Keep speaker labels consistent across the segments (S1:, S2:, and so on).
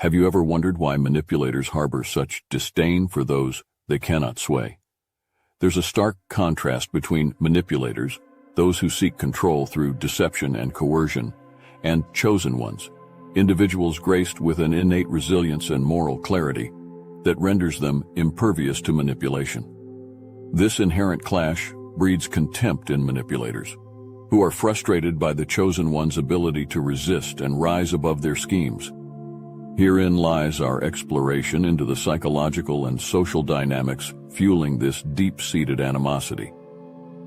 S1: Have you ever wondered why manipulators harbor such disdain for those they cannot sway? There's a stark contrast between manipulators, those who seek control through deception and coercion, and chosen ones, individuals graced with an innate resilience and moral clarity that renders them impervious to manipulation. This inherent clash breeds contempt in manipulators, who are frustrated by the chosen one's ability to resist and rise above their schemes. Herein lies our exploration into the psychological and social dynamics fueling this deep-seated animosity.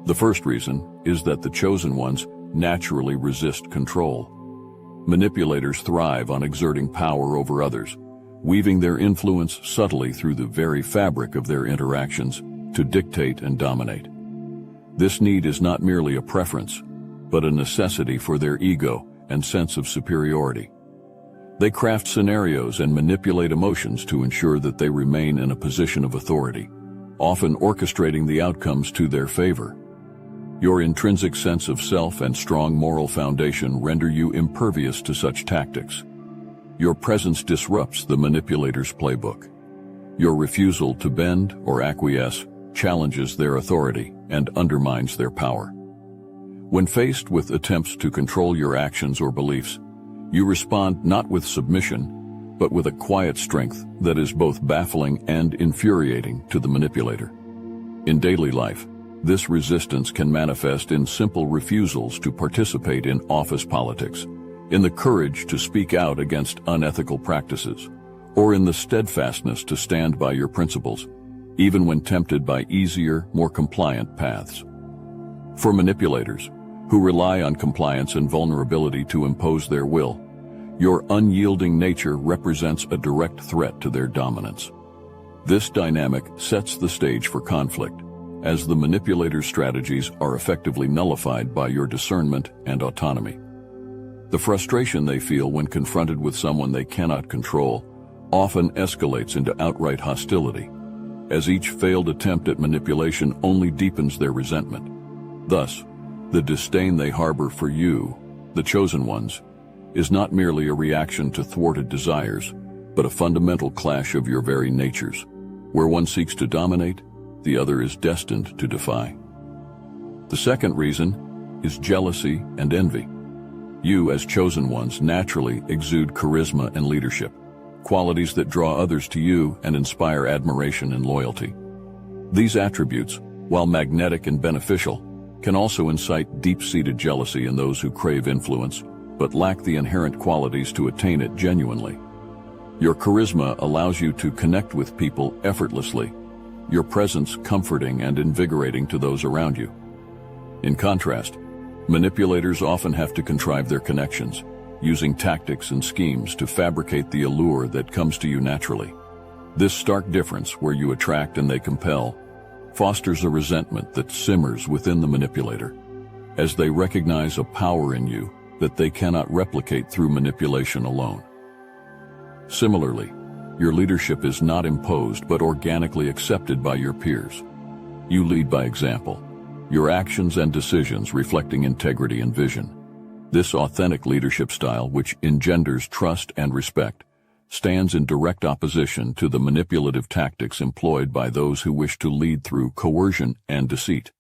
S1: The first reason is that the chosen ones naturally resist control. Manipulators thrive on exerting power over others, weaving their influence subtly through the very fabric of their interactions to dictate and dominate. This need is not merely a preference, but a necessity for their ego and sense of superiority. They craft scenarios and manipulate emotions to ensure that they remain in a position of authority, often orchestrating the outcomes to their favor. Your intrinsic sense of self and strong moral foundation render you impervious to such tactics. Your presence disrupts the manipulator's playbook. Your refusal to bend or acquiesce challenges their authority and undermines their power. When faced with attempts to control your actions or beliefs, you respond not with submission, but with a quiet strength that is both baffling and infuriating to the manipulator. In daily life, this resistance can manifest in simple refusals to participate in office politics, in the courage to speak out against unethical practices, or in the steadfastness to stand by your principles, even when tempted by easier, more compliant paths. For manipulators, who rely on compliance and vulnerability to impose their will, your unyielding nature represents a direct threat to their dominance. This dynamic sets the stage for conflict, as the manipulator's strategies are effectively nullified by your discernment and autonomy. The frustration they feel when confronted with someone they cannot control often escalates into outright hostility, as each failed attempt at manipulation only deepens their resentment. Thus, the disdain they harbor for you, the chosen ones, is not merely a reaction to thwarted desires, but a fundamental clash of your very natures. Where one seeks to dominate, the other is destined to defy. The second reason is jealousy and envy. You, as chosen ones, naturally exude charisma and leadership, qualities that draw others to you and inspire admiration and loyalty. These attributes, while magnetic and beneficial, can also incite deep-seated jealousy in those who crave influence, but lack the inherent qualities to attain it genuinely. Your charisma allows you to connect with people effortlessly, your presence comforting and invigorating to those around you. In contrast, manipulators often have to contrive their connections, using tactics and schemes to fabricate the allure that comes to you naturally. This stark difference, where you attract and they compel, fosters a resentment that simmers within the manipulator, as they recognize a power in you that they cannot replicate through manipulation alone. Similarly, your leadership is not imposed but organically accepted by your peers. You lead by example, your actions and decisions reflecting integrity and vision. This authentic leadership style, which engenders trust and respect, stands in direct opposition to the manipulative tactics employed by those who wish to lead through coercion and deceit.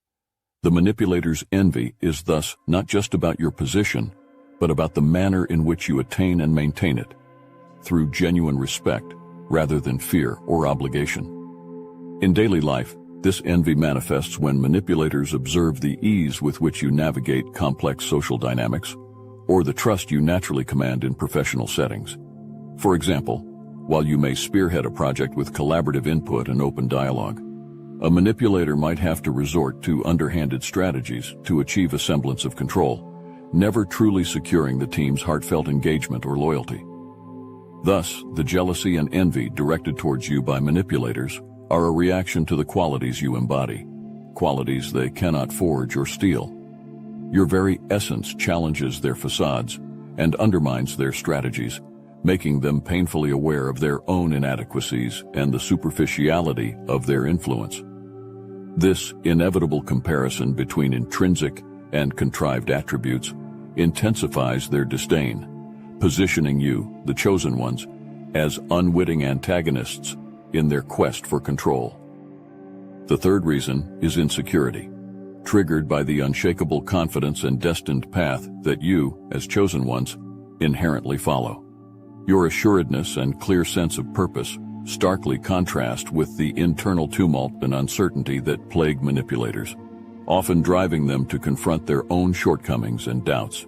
S1: The manipulator's envy is thus not just about your position, but about the manner in which you attain and maintain it, through genuine respect rather than fear or obligation. In daily life, this envy manifests when manipulators observe the ease with which you navigate complex social dynamics, or the trust you naturally command in professional settings. For example, while you may spearhead a project with collaborative input and open dialogue, a manipulator might have to resort to underhanded strategies to achieve a semblance of control, never truly securing the team's heartfelt engagement or loyalty. Thus, the jealousy and envy directed towards you by manipulators are a reaction to the qualities you embody, qualities they cannot forge or steal. Your very essence challenges their facades and undermines their strategies, making them painfully aware of their own inadequacies and the superficiality of their influence. This inevitable comparison between intrinsic and contrived attributes intensifies their disdain, positioning you, the chosen ones, as unwitting antagonists in their quest for control. The third reason is insecurity, triggered by the unshakable confidence and destined path that you, as chosen ones, inherently follow. Your assuredness and clear sense of purpose starkly contrast with the internal tumult and uncertainty that plague manipulators, often driving them to confront their own shortcomings and doubts,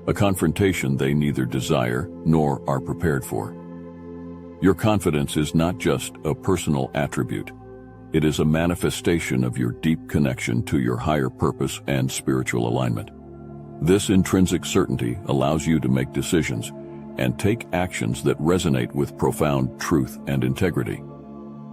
S1: a confrontation they neither desire nor are prepared for. Your confidence is not just a personal attribute. It is a manifestation of your deep connection to your higher purpose and spiritual alignment. This intrinsic certainty allows you to make decisions and take actions that resonate with profound truth and integrity.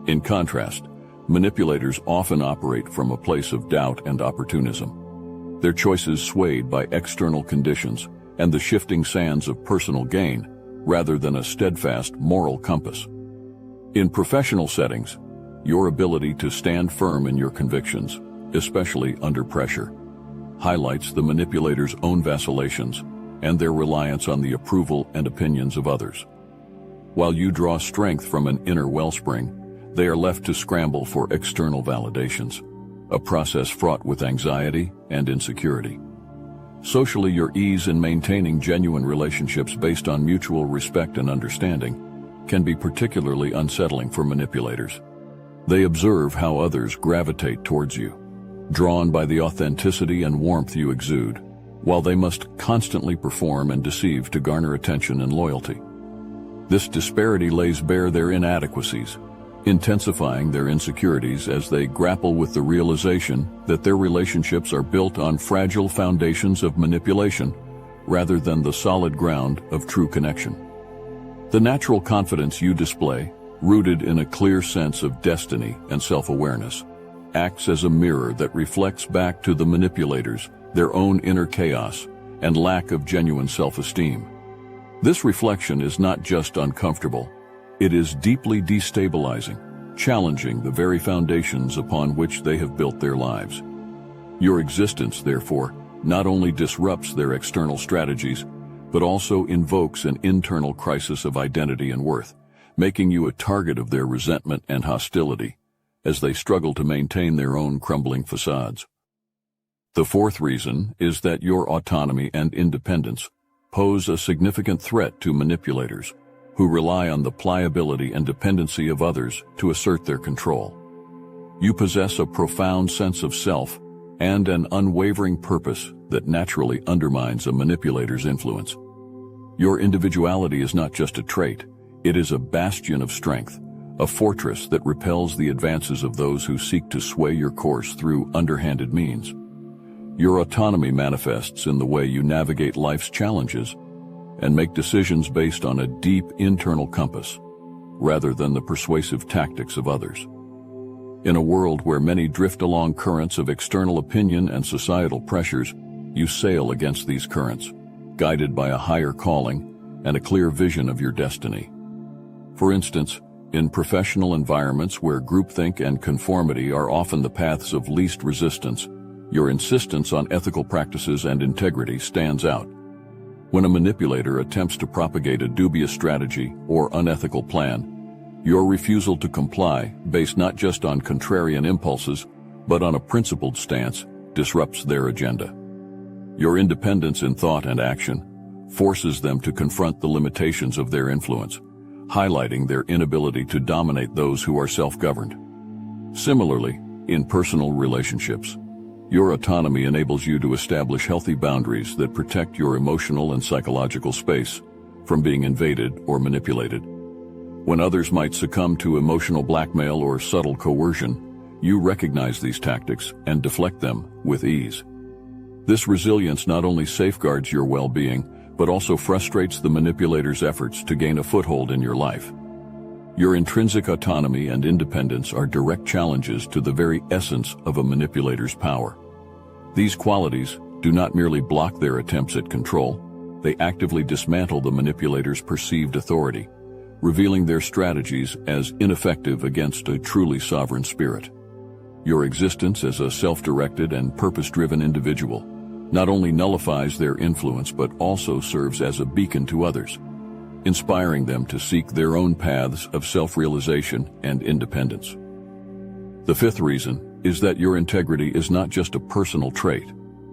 S1: In contrast, manipulators often operate from a place of doubt and opportunism, their choices swayed by external conditions and the shifting sands of personal gain, rather than a steadfast moral compass. In professional settings, your ability to stand firm in your convictions, especially under pressure, highlights the manipulator's own vacillations and their reliance on the approval and opinions of others. While you draw strength from an inner wellspring, they are left to scramble for external validations, a process fraught with anxiety and insecurity. Socially, your ease in maintaining genuine relationships based on mutual respect and understanding can be particularly unsettling for manipulators. They observe how others gravitate towards you, drawn by the authenticity and warmth you exude, while they must constantly perform and deceive to garner attention and loyalty. This disparity lays bare their inadequacies, intensifying their insecurities as they grapple with the realization that their relationships are built on fragile foundations of manipulation rather than the solid ground of true connection. The natural confidence you display, rooted in a clear sense of destiny and self-awareness, acts as a mirror that reflects back to the manipulators their own inner chaos and lack of genuine self-esteem. This reflection is not just uncomfortable, it is deeply destabilizing, challenging the very foundations upon which they have built their lives. Your existence, therefore, not only disrupts their external strategies, but also invokes an internal crisis of identity and worth, making you a target of their resentment and hostility as they struggle to maintain their own crumbling facades. The fourth reason is that your autonomy and independence pose a significant threat to manipulators, who rely on the pliability and dependency of others to assert their control. You possess a profound sense of self and an unwavering purpose that naturally undermines a manipulator's influence. Your individuality is not just a trait, it is a bastion of strength, a fortress that repels the advances of those who seek to sway your course through underhanded means. Your autonomy manifests in the way you navigate life's challenges and make decisions based on a deep internal compass, rather than the persuasive tactics of others. In a world where many drift along currents of external opinion and societal pressures, you sail against these currents, guided by a higher calling and a clear vision of your destiny. For instance, in professional environments where groupthink and conformity are often the paths of least resistance, your insistence on ethical practices and integrity stands out. When a manipulator attempts to propagate a dubious strategy or unethical plan, your refusal to comply, based not just on contrarian impulses, but on a principled stance, disrupts their agenda. Your independence in thought and action forces them to confront the limitations of their influence, highlighting their inability to dominate those who are self-governed. Similarly, in personal relationships, your autonomy enables you to establish healthy boundaries that protect your emotional and psychological space from being invaded or manipulated. When others might succumb to emotional blackmail or subtle coercion, you recognize these tactics and deflect them with ease. This resilience not only safeguards your well-being, but also frustrates the manipulator's efforts to gain a foothold in your life. Your intrinsic autonomy and independence are direct challenges to the very essence of a manipulator's power. These qualities do not merely block their attempts at control, they actively dismantle the manipulator's perceived authority, revealing their strategies as ineffective against a truly sovereign spirit. Your existence as a self-directed and purpose-driven individual not only nullifies their influence but also serves as a beacon to others, inspiring them to seek their own paths of self-realization and independence. The fifth reason is that your integrity is not just a personal trait,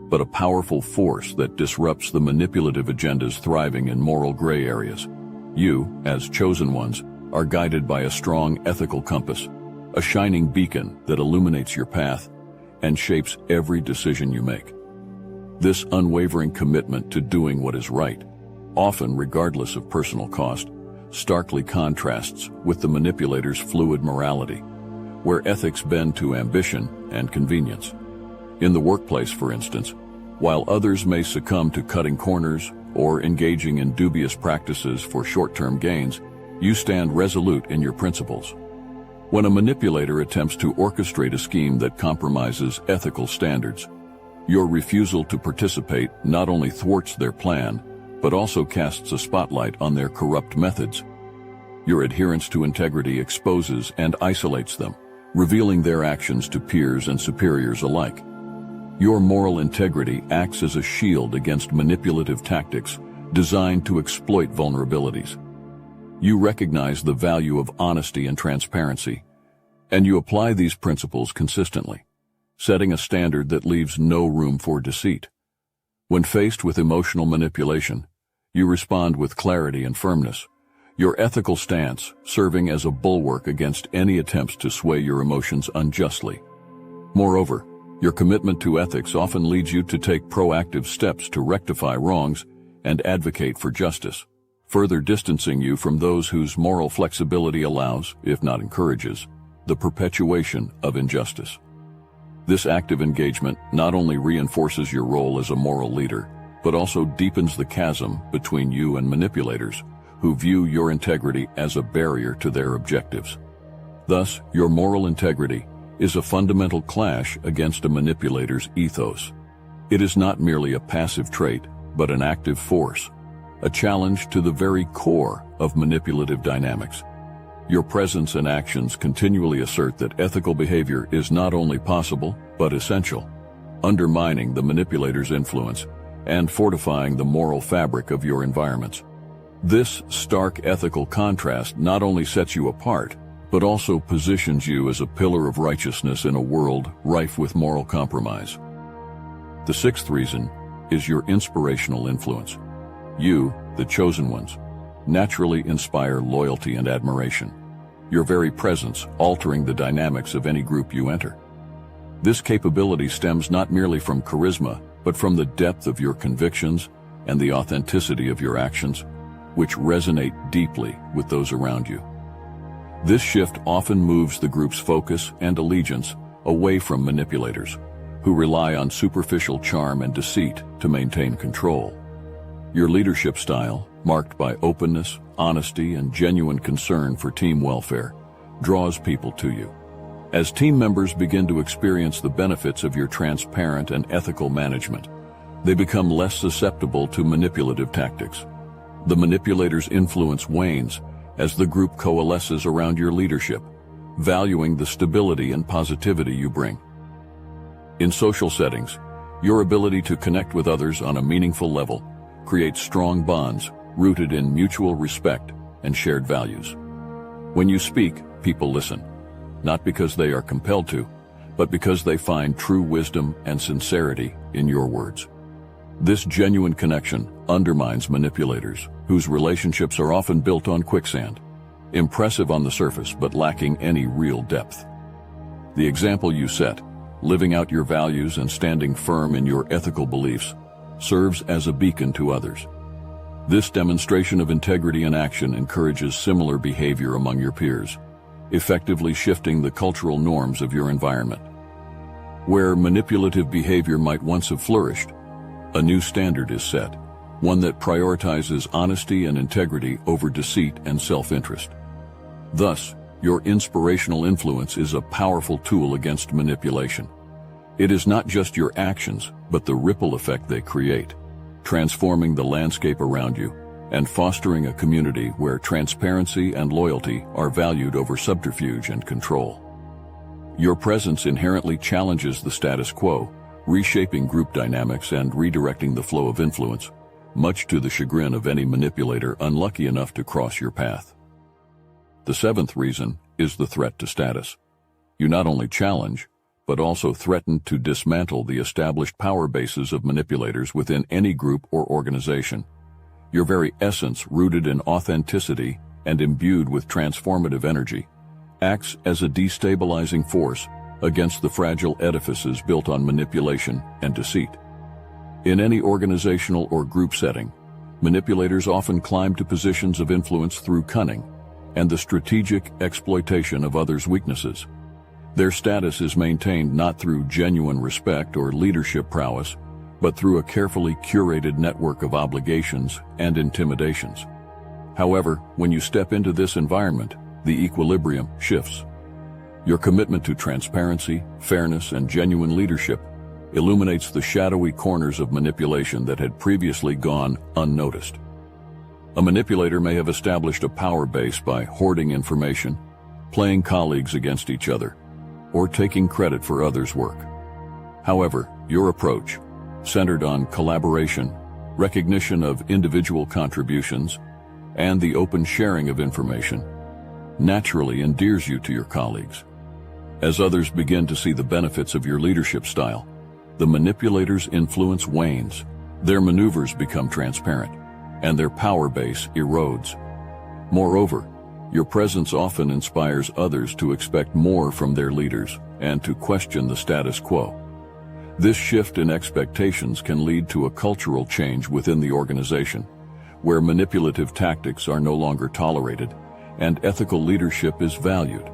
S1: but a powerful force that disrupts the manipulative agendas thriving in moral gray areas. You, as chosen ones, are guided by a strong ethical compass, a shining beacon that illuminates your path and shapes every decision you make. This unwavering commitment to doing what is right, often regardless of personal cost, starkly contrasts with the manipulator's fluid morality, where ethics bend to ambition and convenience. In the workplace, for instance, while others may succumb to cutting corners or engaging in dubious practices for short-term gains, you stand resolute in your principles. When a manipulator attempts to orchestrate a scheme that compromises ethical standards, your refusal to participate not only thwarts their plan, but also casts a spotlight on their corrupt methods. Your adherence to integrity exposes and isolates them, revealing their actions to peers and superiors alike. Your moral integrity acts as a shield against manipulative tactics designed to exploit vulnerabilities. You recognize the value of honesty and transparency, and you apply these principles consistently, setting a standard that leaves no room for deceit. When faced with emotional manipulation, you respond with clarity and firmness, your ethical stance serving as a bulwark against any attempts to sway your emotions unjustly. Moreover, your commitment to ethics often leads you to take proactive steps to rectify wrongs and advocate for justice, further distancing you from those whose moral flexibility allows, if not encourages, the perpetuation of injustice. This active engagement not only reinforces your role as a moral leader, but also deepens the chasm between you and manipulators, who view your integrity as a barrier to their objectives. Thus, your moral integrity is a fundamental clash against a manipulator's ethos. It is not merely a passive trait, but an active force, a challenge to the very core of manipulative dynamics. Your presence and actions continually assert that ethical behavior is not only possible, but essential, undermining the manipulator's influence and fortifying the moral fabric of your environments. This stark ethical contrast not only sets you apart, but also positions you as a pillar of righteousness in a world rife with moral compromise. The sixth reason is your inspirational influence. You, the chosen ones, naturally inspire loyalty and admiration, your very presence altering the dynamics of any group you enter. This capability stems not merely from charisma, but from the depth of your convictions and the authenticity of your actions, which resonate deeply with those around you. This shift often moves the group's focus and allegiance away from manipulators, who rely on superficial charm and deceit to maintain control. Your leadership style, marked by openness, honesty, and genuine concern for team welfare, draws people to you. As team members begin to experience the benefits of your transparent and ethical management, they become less susceptible to manipulative tactics. The manipulator's influence wanes as the group coalesces around your leadership, valuing the stability and positivity you bring. In social settings, your ability to connect with others on a meaningful level creates strong bonds rooted in mutual respect and shared values. When you speak, people listen, not because they are compelled to, but because they find true wisdom and sincerity in your words. This genuine connection undermines manipulators, whose relationships are often built on quicksand, impressive on the surface but lacking any real depth. The example you set, living out your values and standing firm in your ethical beliefs, serves as a beacon to others. This demonstration of integrity in action encourages similar behavior among your peers, effectively shifting the cultural norms of your environment. Where manipulative behavior might once have flourished, a new standard is set, one that prioritizes honesty and integrity over deceit and self-interest. Thus, your inspirational influence is a powerful tool against manipulation. It is not just your actions, but the ripple effect they create, transforming the landscape around you and fostering a community where transparency and loyalty are valued over subterfuge and control. Your presence inherently challenges the status quo, reshaping group dynamics and redirecting the flow of influence, much to the chagrin of any manipulator unlucky enough to cross your path. The seventh reason is the threat to status. You not only challenge, but also threaten to dismantle the established power bases of manipulators within any group or organization. Your very essence, rooted in authenticity and imbued with transformative energy, acts as a destabilizing force against the fragile edifices built on manipulation and deceit. In any organizational or group setting, manipulators often climb to positions of influence through cunning and the strategic exploitation of others' weaknesses. Their status is maintained not through genuine respect or leadership prowess, but through a carefully curated network of obligations and intimidations. However, when you step into this environment, the equilibrium shifts. Your commitment to transparency, fairness, and genuine leadership illuminates the shadowy corners of manipulation that had previously gone unnoticed. A manipulator may have established a power base by hoarding information, playing colleagues against each other, or taking credit for others' work. However, your approach, centered on collaboration, recognition of individual contributions, and the open sharing of information, naturally endears you to your colleagues. As others begin to see the benefits of your leadership style, the manipulator's influence wanes, their maneuvers become transparent, and their power base erodes. Moreover, your presence often inspires others to expect more from their leaders and to question the status quo. This shift in expectations can lead to a cultural change within the organization, where manipulative tactics are no longer tolerated and ethical leadership is valued.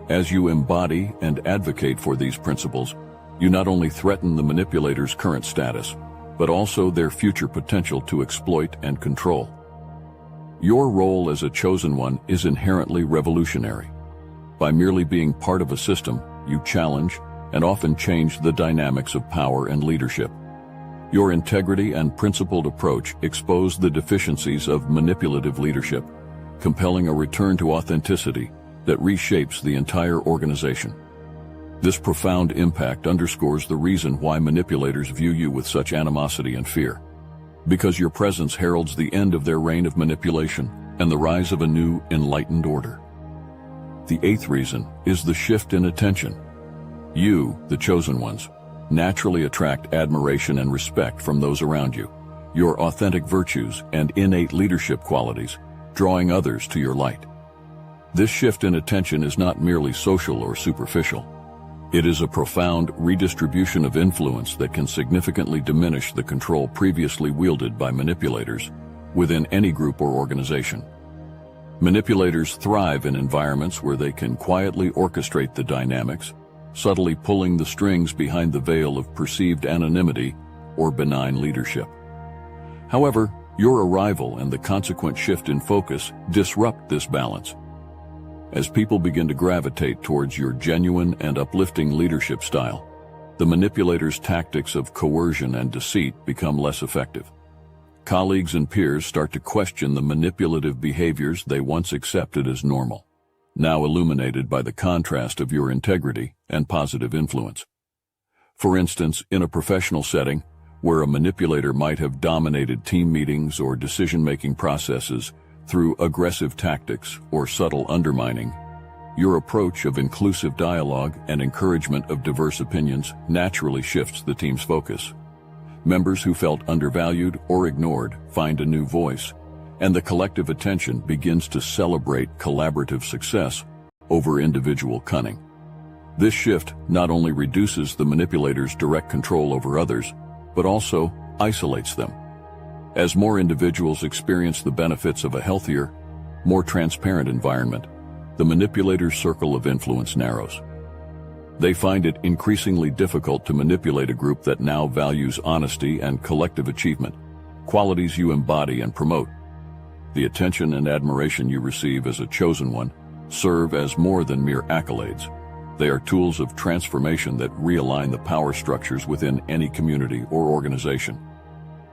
S1: As you embody and advocate for these principles, you not only threaten the manipulator's current status, but also their future potential to exploit and control. Your role as a chosen one is inherently revolutionary. By merely being part of a system, you challenge and often change the dynamics of power and leadership. Your integrity and principled approach expose the deficiencies of manipulative leadership, compelling a return to authenticity that reshapes the entire organization. This profound impact underscores the reason why manipulators view you with such animosity and fear. Because your presence heralds the end of their reign of manipulation and the rise of a new, enlightened order. The eighth reason is the shift in attention. You, the chosen ones, naturally attract admiration and respect from those around you, your authentic virtues and innate leadership qualities, drawing others to your light. This shift in attention is not merely social or superficial. It is a profound redistribution of influence that can significantly diminish the control previously wielded by manipulators within any group or organization. Manipulators thrive in environments where they can quietly orchestrate the dynamics, subtly pulling the strings behind the veil of perceived anonymity or benign leadership. However, your arrival and the consequent shift in focus disrupt this balance. As people begin to gravitate towards your genuine and uplifting leadership style, the manipulator's tactics of coercion and deceit become less effective. Colleagues and peers start to question the manipulative behaviors they once accepted as normal, now illuminated by the contrast of your integrity and positive influence. For instance, in a professional setting, where a manipulator might have dominated team meetings or decision-making processes through aggressive tactics or subtle undermining, your approach of inclusive dialogue and encouragement of diverse opinions naturally shifts the team's focus. Members who felt undervalued or ignored find a new voice, and the collective attention begins to celebrate collaborative success over individual cunning. This shift not only reduces the manipulator's direct control over others, but also isolates them. As more individuals experience the benefits of a healthier, more transparent environment, the manipulator's circle of influence narrows. They find it increasingly difficult to manipulate a group that now values honesty and collective achievement, qualities you embody and promote. The attention and admiration you receive as a chosen one serve as more than mere accolades. They are tools of transformation that realign the power structures within any community or organization.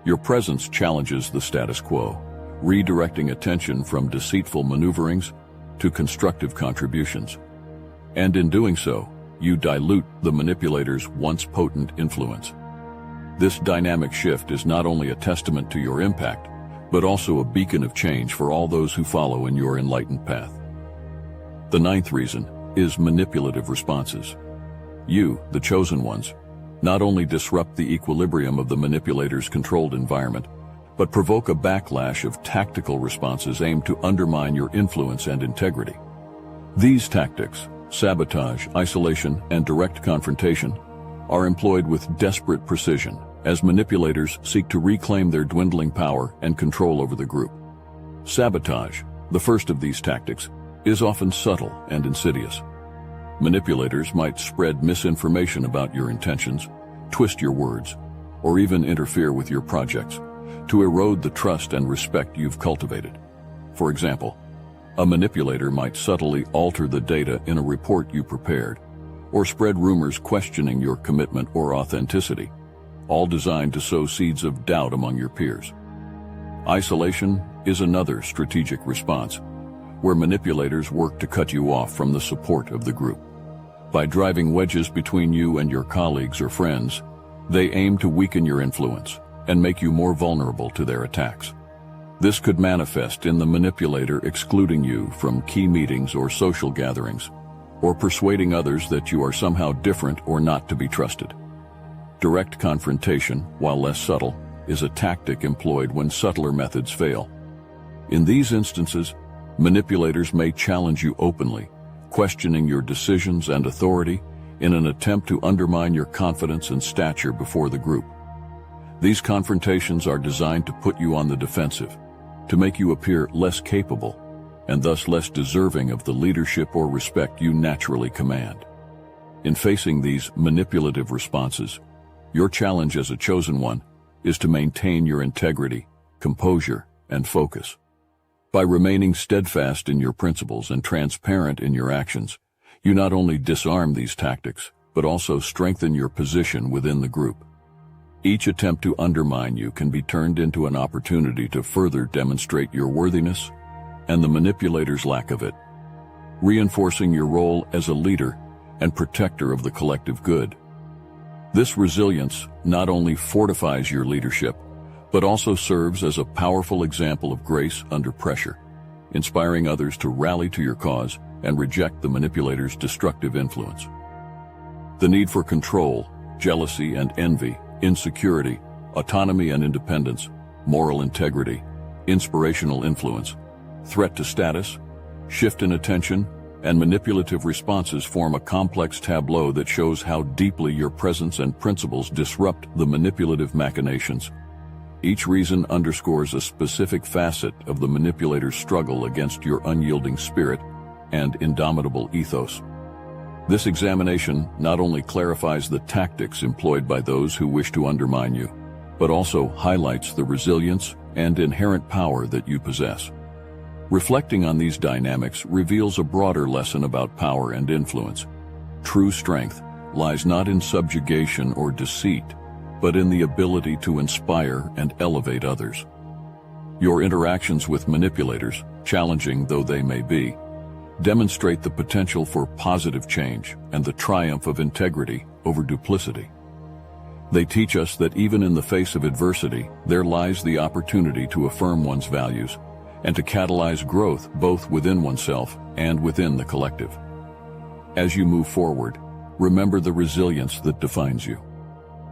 S1: Your presence challenges the status quo, redirecting attention from deceitful maneuverings to constructive contributions. And in doing so, you dilute the manipulator's once potent influence. This dynamic shift is not only a testament to your impact, but also a beacon of change for all those who follow in your enlightened path. The ninth reason is manipulative responses. You, the chosen ones, not only disrupt the equilibrium of the manipulator's controlled environment, but provoke a backlash of tactical responses aimed to undermine your influence and integrity. These tactics, sabotage, isolation, and direct confrontation, are employed with desperate precision as manipulators seek to reclaim their dwindling power and control over the group. Sabotage, the first of these tactics, is often subtle and insidious. Manipulators might spread misinformation about your intentions, twist your words, or even interfere with your projects to erode the trust and respect you've cultivated. For example, a manipulator might subtly alter the data in a report you prepared, or spread rumors questioning your commitment or authenticity, all designed to sow seeds of doubt among your peers. Isolation is another strategic response, where manipulators work to cut you off from the support of the group. By driving wedges between you and your colleagues or friends, they aim to weaken your influence and make you more vulnerable to their attacks. This could manifest in the manipulator excluding you from key meetings or social gatherings, or persuading others that you are somehow different or not to be trusted. Direct confrontation, while less subtle, is a tactic employed when subtler methods fail. In these instances, manipulators may challenge you openly, questioning your decisions and authority in an attempt to undermine your confidence and stature before the group. These confrontations are designed to put you on the defensive, to make you appear less capable, and thus less deserving of the leadership or respect you naturally command. In facing these manipulative responses, your challenge as a chosen one is to maintain your integrity, composure, and focus. By remaining steadfast in your principles and transparent in your actions, you not only disarm these tactics, but also strengthen your position within the group. Each attempt to undermine you can be turned into an opportunity to further demonstrate your worthiness and the manipulator's lack of it, reinforcing your role as a leader and protector of the collective good. This resilience not only fortifies your leadership, but also serves as a powerful example of grace under pressure, inspiring others to rally to your cause and reject the manipulator's destructive influence. The need for control, jealousy and envy, insecurity, autonomy and independence, moral integrity, inspirational influence, threat to status, shift in attention, and manipulative responses form a complex tableau that shows how deeply your presence and principles disrupt the manipulative machinations. Each reason underscores a specific facet of the manipulator's struggle against your unyielding spirit and indomitable ethos. This examination not only clarifies the tactics employed by those who wish to undermine you, but also highlights the resilience and inherent power that you possess. Reflecting on these dynamics reveals a broader lesson about power and influence. True strength lies not in subjugation or deceit, but in the ability to inspire and elevate others. Your interactions with manipulators, challenging though they may be, demonstrate the potential for positive change and the triumph of integrity over duplicity. They teach us that even in the face of adversity, there lies the opportunity to affirm one's values and to catalyze growth both within oneself and within the collective. As you move forward, remember the resilience that defines you.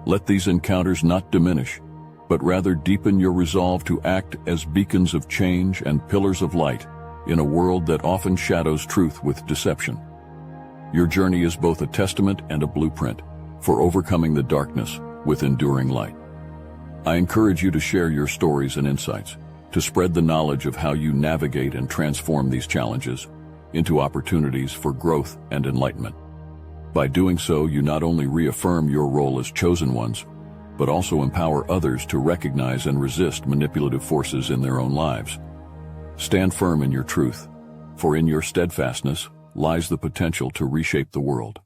S1: Let these encounters not diminish, but rather deepen your resolve to act as beacons of change and pillars of light in a world that often shadows truth with deception. Your journey is both a testament and a blueprint for overcoming the darkness with enduring light. I encourage you to share your stories and insights, to spread the knowledge of how you navigate and transform these challenges into opportunities for growth and enlightenment. By doing so, you not only reaffirm your role as chosen ones, but also empower others to recognize and resist manipulative forces in their own lives. Stand firm in your truth, for in your steadfastness lies the potential to reshape the world.